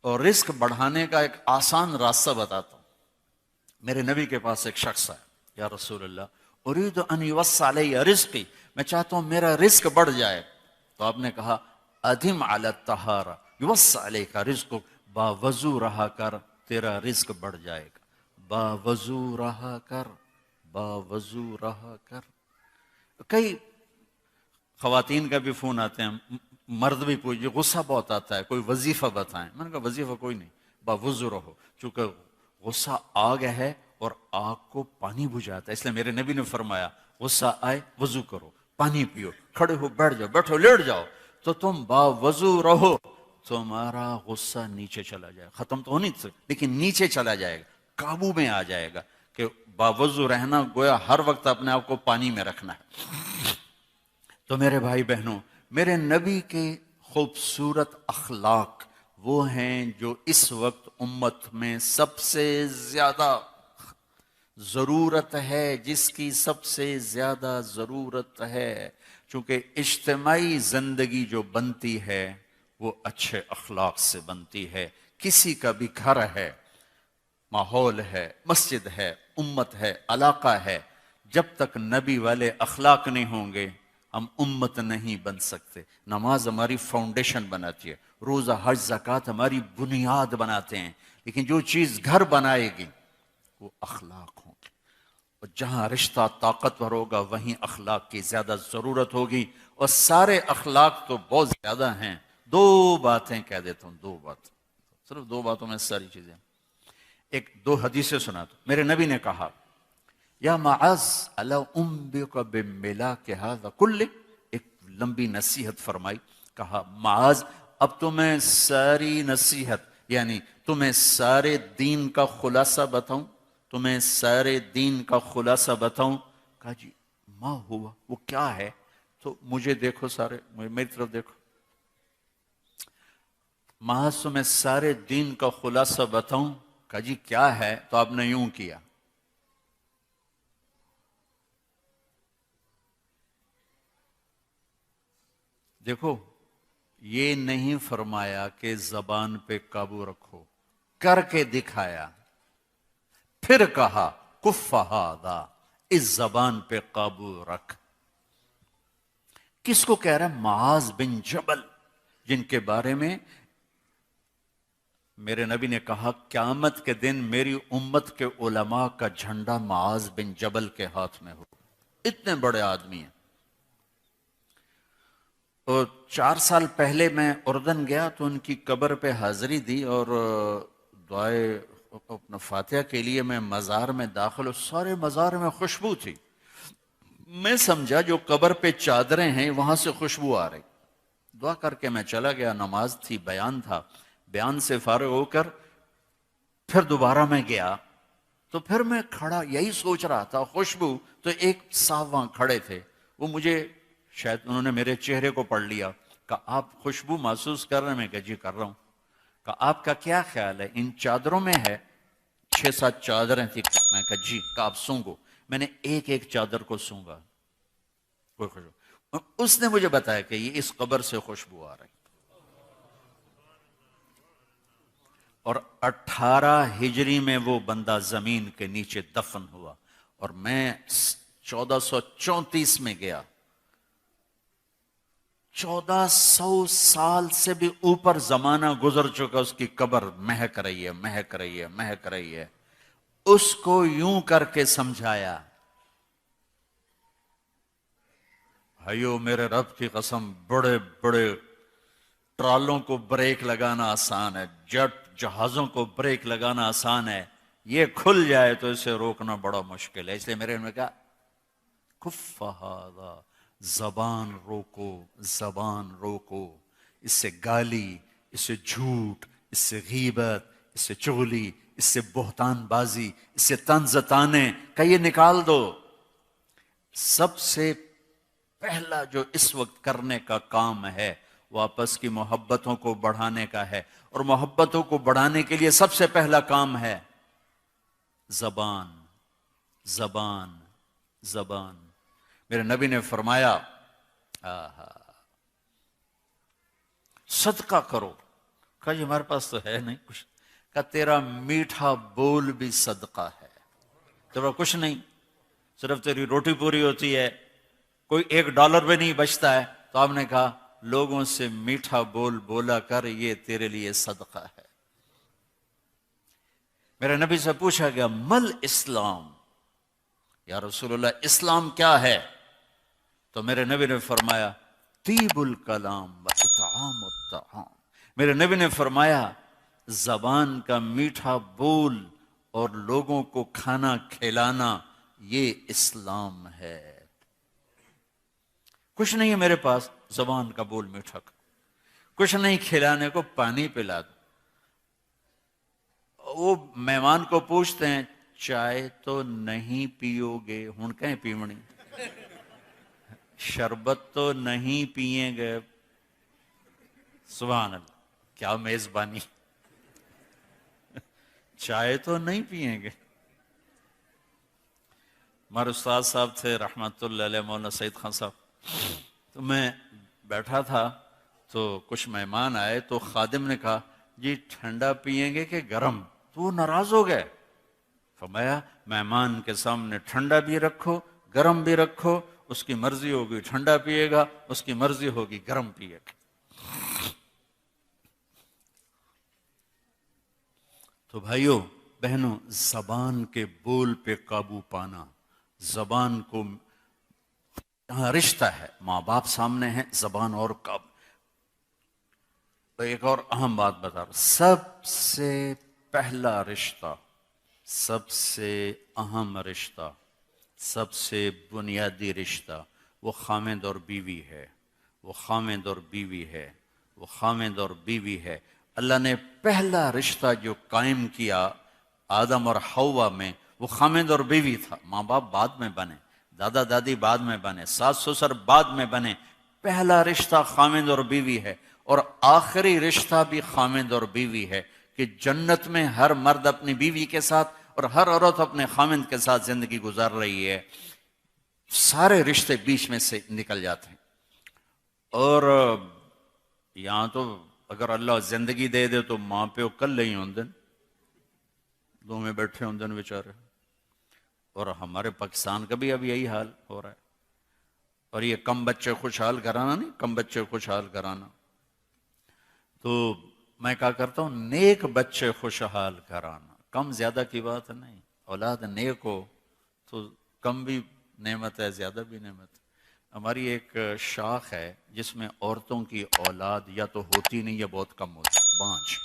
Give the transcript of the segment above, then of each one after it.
اور رزق بڑھانے کا ایک آسان راستہ بتاتا ہوں. میرے نبی کے پاس ایک شخص آیا, یا رسول اللہ اريد ان يوسع علی رزقی, میں چاہتا ہوں میرا رزق بڑھ جائے. تو آپ نے کہا ادم علی الطہارہ یوسع علیک رزقک, باوضو رہا کر تیرا رزق بڑھ جائے گا. باوضو رہا کر, باوضو رہا کر. کئی خواتین کا بھی فون آتے ہیں, مرد بھی پوچھے, غصہ بہت آتا ہے, کوئی وظیفہ بتائیں. میں نے کہا وظیفہ کوئی نہیں, باوضو رہو, چونکہ غصہ آگ ہے اور آگ کو پانی بجھاتا ہے. اس لیے میرے نبی نے فرمایا غصہ آئے وضو کرو, پانی پیو, کھڑے ہو بیٹھ جاؤ, بیٹھو لیٹ جاؤ, تو تم باوضو رہو, تمہارا غصہ نیچے چلا جائے گا. ختم تو ہو نہیں سکتا لیکن نیچے چلا جائے گا, قابو میں آ جائے گا. کہ باوضو رہنا گویا ہر وقت اپنے آپ کو پانی میں رکھنا ہے. تو میرے بھائی بہنوں, میرے نبی کے خوبصورت اخلاق وہ ہیں جو اس وقت امت میں سب سے زیادہ ضرورت ہے, جس کی سب سے زیادہ ضرورت ہے. چونکہ اجتماعی زندگی جو بنتی ہے وہ اچھے اخلاق سے بنتی ہے. کسی کا بھی گھر ہے, ماحول ہے, مسجد ہے, امت ہے, علاقہ ہے, جب تک نبی والے اخلاق نہیں ہوں گے ہم امت نہیں بن سکتے. نماز ہماری فاؤنڈیشن بناتی ہے, روزہ حج زکوٰۃ ہماری بنیاد بناتے ہیں, لیکن جو چیز گھر بنائے گی وہ اخلاق ہوں گے. اور جہاں رشتہ طاقتور ہوگا وہیں اخلاق کی زیادہ ضرورت ہوگی. اور سارے اخلاق تو بہت زیادہ ہیں. دو باتیں کہہ دیتا ہوں, دو بات, صرف دو باتوں میں ساری چیزیں. ایک دو حدیثیں سناتا ہوں. میرے نبی نے کہا یا معاذ الا انبئک بملاک ھذا کلہ, ایک لمبی نصیحت فرمائی. کہا معاذ اب تو میں ساری نصیحت یعنی تمہیں سارے دین کا خلاصہ بتاؤں, تمہیں سارے دین کا خلاصہ بتاؤں. کہا جی ما ہوا, وہ کیا ہے؟ تو مجھے دیکھو, سارے میری طرف دیکھو. معاذ تمہیں سارے دین کا خلاصہ بتاؤں. کہا جی کیا ہے؟ تو آپ نے یوں کیا, دیکھو یہ نہیں فرمایا کہ زبان پہ قابو رکھو, کر کے دکھایا. پھر کہا کف ھذا, اس زبان پہ قابو رکھ. کس کو کہہ رہا ہے؟ معاذ بن جبل, جن کے بارے میں میرے نبی نے کہا قیامت کے دن میری امت کے علماء کا جھنڈا معاذ بن جبل کے ہاتھ میں ہو. اتنے بڑے آدمی ہیں. اور 4 سال پہلے میں اردن گیا تو ان کی قبر پہ حاضری دی اور دعائے اپنا فاتحہ کے لیے میں مزار میں داخل, اور سارے مزار میں خوشبو تھی. میں سمجھا جو قبر پہ چادریں ہیں وہاں سے خوشبو آ رہی. دعا کر کے میں چلا گیا, نماز تھی, بیان تھا. بیان سے فارغ ہو کر پھر دوبارہ میں گیا تو پھر میں کھڑا یہی سوچ رہا تھا, خوشبو. تو ایک صاحب وہاں کھڑے تھے, وہ مجھے شاید انہوں نے میرے چہرے کو پڑھ لیا. کہ آپ خوشبو محسوس کر رہے ہیں؟ میں کہا جی کر رہا ہوں. کہ آپ کا کیا خیال ہے ان چادروں میں ہے؟ 6-7 چادریں تھی. میں کہا جی. کہ آپ سونگو. میں نے ایک ایک چادر کو سونگا, کوئی خوشبو. اس نے مجھے بتایا کہ یہ اس قبر سے خوشبو آ رہی. اور 18 ہجری میں وہ بندہ زمین کے نیچے دفن ہوا, اور میں 1434 میں گیا. 1400 سال سے بھی اوپر زمانہ گزر چکا, اس کی قبر مہک رہی ہے, مہک رہی ہے, مہک رہی ہے. اس کو یوں کر کے سمجھایا, بھائیو میرے رب کی قسم, بڑے بڑے ٹرالوں کو بریک لگانا آسان ہے, جٹ جہازوں کو بریک لگانا آسان ہے, یہ کھل جائے تو اسے روکنا بڑا مشکل ہے. اس لیے میرے نے کہا کف ھذا, زبان روکو, زبان روکو. اس سے گالی, اس سے جھوٹ, اس سے غیبت, اس سے چغلی, اس سے بہتان بازی, اس سے طنز طانے کا یہ نکال دو. سب سے پہلا جو اس وقت کرنے کا کام ہے وہ آپس کی محبتوں کو بڑھانے کا ہے, اور محبتوں کو بڑھانے کے لیے سب سے پہلا کام ہے زبان, زبان, زبان. میرے نبی نے فرمایا صدقہ کرو. کہا جی ہمارے پاس تو ہے نہیں کچھ. کہا تیرا میٹھا بول بھی صدقہ ہے. تیرا کچھ نہیں، صرف تیری روٹی پوری ہوتی ہے، کوئی $1 بھی نہیں بچتا ہے. تو آپ نے کہا لوگوں سے میٹھا بول بولا کر، یہ تیرے لیے صدقہ ہے. میرے نبی سے پوچھا گیا مل اسلام، یا رسول اللہ اسلام کیا ہے؟ تو میرے نبی نے فرمایا طیب الکلام و اطعام الطعام. میرے نبی نے فرمایا زبان کا میٹھا بول اور لوگوں کو کھانا کھلانا، یہ اسلام ہے. کچھ نہیں ہے میرے پاس، زبان کا بول میٹھا کر، کچھ نہیں کھلانے کو، پانی پلا دو. وہ مہمان کو پوچھتے ہیں چائے تو نہیں پیو گے؟ ہن کہیں پیونی. شربت تو نہیں پیئیں گے؟ سبحان اللہ، کیا میزبانی. چائے تو نہیں پیئیں گے. ہمارے استاد صاحب تھے رحمت اللہ علیہ، مولانا سعید خان صاحب. تو میں بیٹھا تھا تو کچھ مہمان آئے تو خادم نے کہا جی ٹھنڈا پیئیں گے کہ گرم؟ تو وہ ناراض ہو گئے. فرمایا مہمان کے سامنے ٹھنڈا بھی رکھو گرم بھی رکھو، اس کی مرضی ہوگی ٹھنڈا پیے گا، اس کی مرضی ہوگی گرم پیے گا. تو بھائیوں بہنوں، زبان کے بول پہ قابو پانا، زبان کو یہاں رشتہ ہے، ماں باپ سامنے ہیں، زبان اور قابو. تو ایک اور اہم بات بتا رہا، سب سے پہلا رشتہ، سب سے اہم رشتہ، سب سے بنیادی رشتہ وہ خامد اور بیوی ہے. وہ خامد اور بیوی ہے. وہ خامد اور بیوی ہے. اللہ نے پہلا رشتہ جو قائم کیا آدم اور حوا میں، وہ خامد اور بیوی تھا. ماں باپ بعد میں بنے، دادا دادی بعد میں بنے، ساس سسر بعد میں بنے. پہلا رشتہ خامد اور بیوی ہے، اور آخری رشتہ بھی خامد اور بیوی ہے کہ جنت میں ہر مرد اپنی بیوی کے ساتھ اور ہر عورت اپنے خامد کے ساتھ زندگی گزار رہی ہے. سارے رشتے بیچ میں سے نکل جاتے ہیں. اور یہاں تو اگر اللہ زندگی دے دے تو ماں پیو کل نہیں ہوندے، دو میں بیٹھے ہوندے بیچارے. اور ہمارے پاکستان کا بھی اب یہی حال ہو رہا ہے. اور یہ کم بچے خوشحال کرانا نہیں، کم بچے خوشحال کرانا. تو میں کہا کرتا ہوں نیک بچے خوشحال کرانا، کم زیادہ کی بات نہیں. اولاد نیک ہو تو کم بھی نعمت ہے، زیادہ بھی نعمت ہے. ہماری ایک شاخ ہے جس میں عورتوں کی اولاد یا تو ہوتی نہیں یا بہت کم ہوتی، بانچ.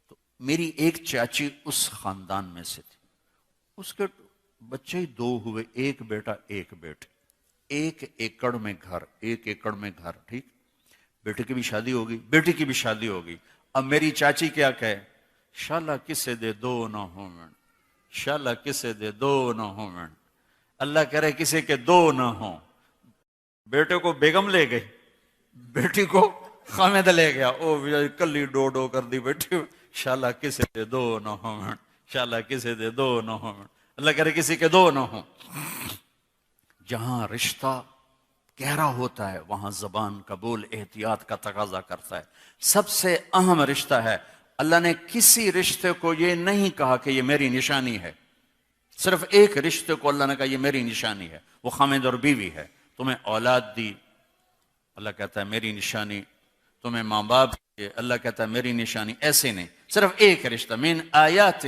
تو میری ایک چاچی اس خاندان میں سے تھی. اس کے بچے ہی 2 ہوئے، ایک بیٹا ایک بیٹی. 1 ایکڑ میں گھر، 1 ایکڑ میں گھر. ٹھیک، بیٹے کی بھی شادی ہوگی، بیٹی کی بھی شادی ہوگی. اب میری چاچی کیا کہے، شالا کسے دے 2 نہ ہوں من، شالا کسے دے 2 نہ ہوں من. اللہ کہہ رہے کسی کے 2 نہ ہوں. بیٹے کو بیگم لے گئی، بیٹی کو خامد لے گیا. او کلی ڈو کر دی بیٹی. شالا کسے دے 2 نہ ہوں من، شالا کسے دے 2 نہ ہوں من. اللہ کہہ رہے کسی کے 2 نہ ہوں. جہاں رشتہ گہرا ہوتا ہے وہاں زبان کا بول احتیاط کا تقاضا کرتا ہے. سب سے اہم رشتہ ہے. اللہ نے کسی رشتے کو یہ نہیں کہا کہ یہ میری نشانی ہے. صرف ایک رشتے کو اللہ نے کہا یہ میری نشانی ہے، وہ خامد اور بیوی ہے. تمہیں اولاد دی، اللہ کہتا ہے میری نشانی. تمہیں ماں باپ دیے، اللہ کہتا ہے میری نشانی. ایسے نہیں، صرف ایک رشتہ. من آیاتہ،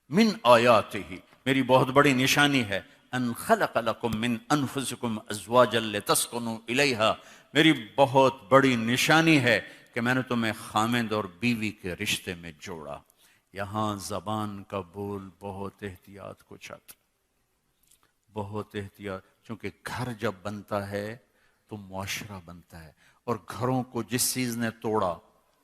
من آیاتہ، میری بہت بڑی نشانی ہے. ان خلق لکم من انفسکم ازواجا لتسکنوا الیہا، میری بہت بڑی نشانی ہے کہ میں نے تمہیں خامد اور بیوی کے رشتے میں جوڑا. یہاں زبان کا بول بہت احتیاط کو چاہتا، بہت احتیاط. چونکہ گھر جب بنتا ہے تو معاشرہ بنتا ہے، اور گھروں کو جس چیز نے توڑا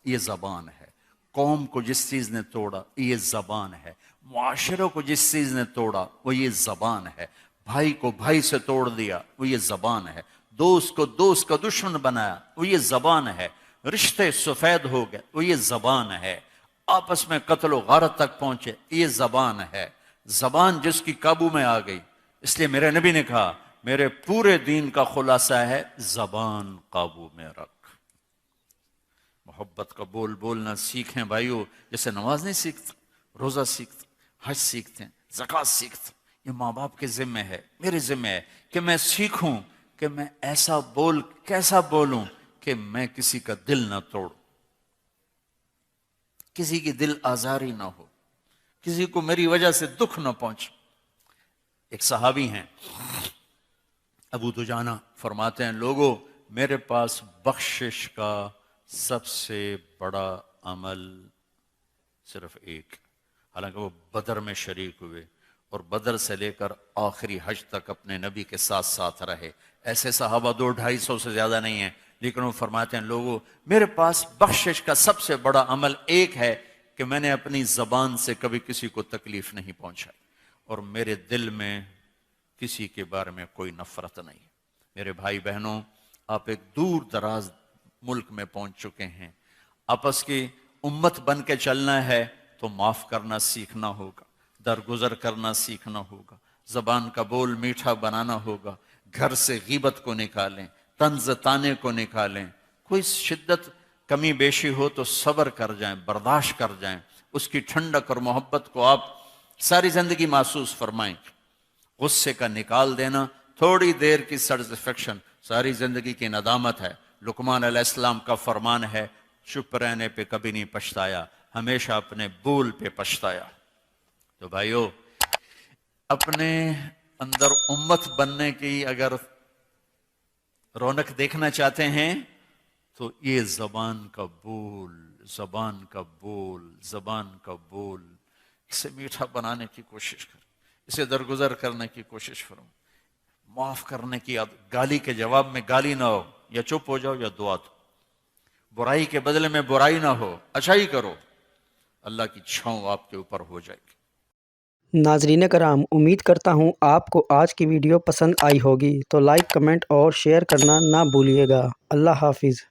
یہ زبان ہے. قوم کو جس چیز نے توڑا یہ زبان ہے. معاشروں کو جس چیز نے توڑا وہ یہ زبان ہے. بھائی کو بھائی سے توڑ دیا وہ یہ زبان ہے. دوست کو دوست کا دشمن بنایا وہ یہ زبان ہے. رشتے سفید ہو گئے وہ یہ زبان ہے. آپس میں قتل و غارت تک پہنچے یہ زبان ہے. زبان جس کی قابو میں آ گئی. اس لیے میرے نبی نے کہا میرے پورے دین کا خلاصہ ہے زبان قابو میں رکھ. محبت کا بول بولنا سیکھیں بھائیو، جیسے نماز نہیں سیکھتے، روزہ سیکھتے، حج سیکھتے ہیں، زکوٰۃ سیکھتے ہیں۔ یہ ماں باپ کے ذمہ ہے، میرے ذمہ ہے کہ میں سیکھوں کہ میں ایسا کیسا بولوں کہ میں کسی کا دل نہ توڑوں، کسی کی دل آزاری نہ ہو، کسی کو میری وجہ سے دکھ نہ پہنچے۔ ایک صحابی ہیں ابو دجانہ، فرماتے ہیں لوگوں میرے پاس بخشش کا سب سے بڑا عمل صرف ایک، حالانکہ وہ بدر میں شریک ہوئے اور بدر سے لے کر آخری حج تک اپنے نبی کے ساتھ ساتھ رہے، ایسے صحابہ 200-250 سے زیادہ نہیں ہیں، لیکن وہ فرماتے ہیں لوگوں میرے پاس بخشش کا سب سے بڑا عمل ایک ہے کہ میں نے اپنی زبان سے کبھی کسی کو تکلیف نہیں پہنچائی، اور میرے دل میں کسی کے بارے میں کوئی نفرت نہیں۔ میرے بھائی بہنوں، آپ ایک دور دراز ملک میں پہنچ چکے ہیں، آپس کی امت بن کے چلنا ہے تو معاف کرنا سیکھنا ہوگا، درگزر کرنا سیکھنا ہوگا، زبان کا بول میٹھا بنانا ہوگا، گھر سے غیبت کو نکالیں، طنز طانے کو نکالیں، کوئی شدت کمی بیشی ہو تو صبر کر جائیں، برداشت کر جائیں، اس کی ٹھنڈک اور محبت کو آپ ساری زندگی محسوس فرمائیں۔ غصے کا نکال دینا تھوڑی دیر کی سیٹسفیکشن ساری زندگی کی ندامت ہے۔ لقمان علیہ السلام کا فرمان ہے چپ رہنے پہ کبھی نہیں پچھتایا، ہمیشہ اپنے بول پہ پچھتایا۔ تو بھائیو، اپنے اندر امت بننے کی اگر رونق دیکھنا چاہتے ہیں تو یہ زبان کا بول، زبان کا بول، زبان کا بول، اسے میٹھا بنانے کی کوشش کریں، اسے درگزر کرنے کی کوشش کرو، معاف کرنے کی، گالی کے جواب میں گالی نہ ہو، یا چپ ہو جاؤ یا دعا دو، برائی کے بدلے میں برائی نہ ہو، اچھائی کرو، اللہ کی چھاؤں آپ کے اوپر ہو جائے گی۔ ناظرین کرام، امید کرتا ہوں آپ کو آج کی ویڈیو پسند آئی ہوگی، تو لائک، کمنٹ اور شیئر کرنا نہ بھولیے گا۔ اللہ حافظ۔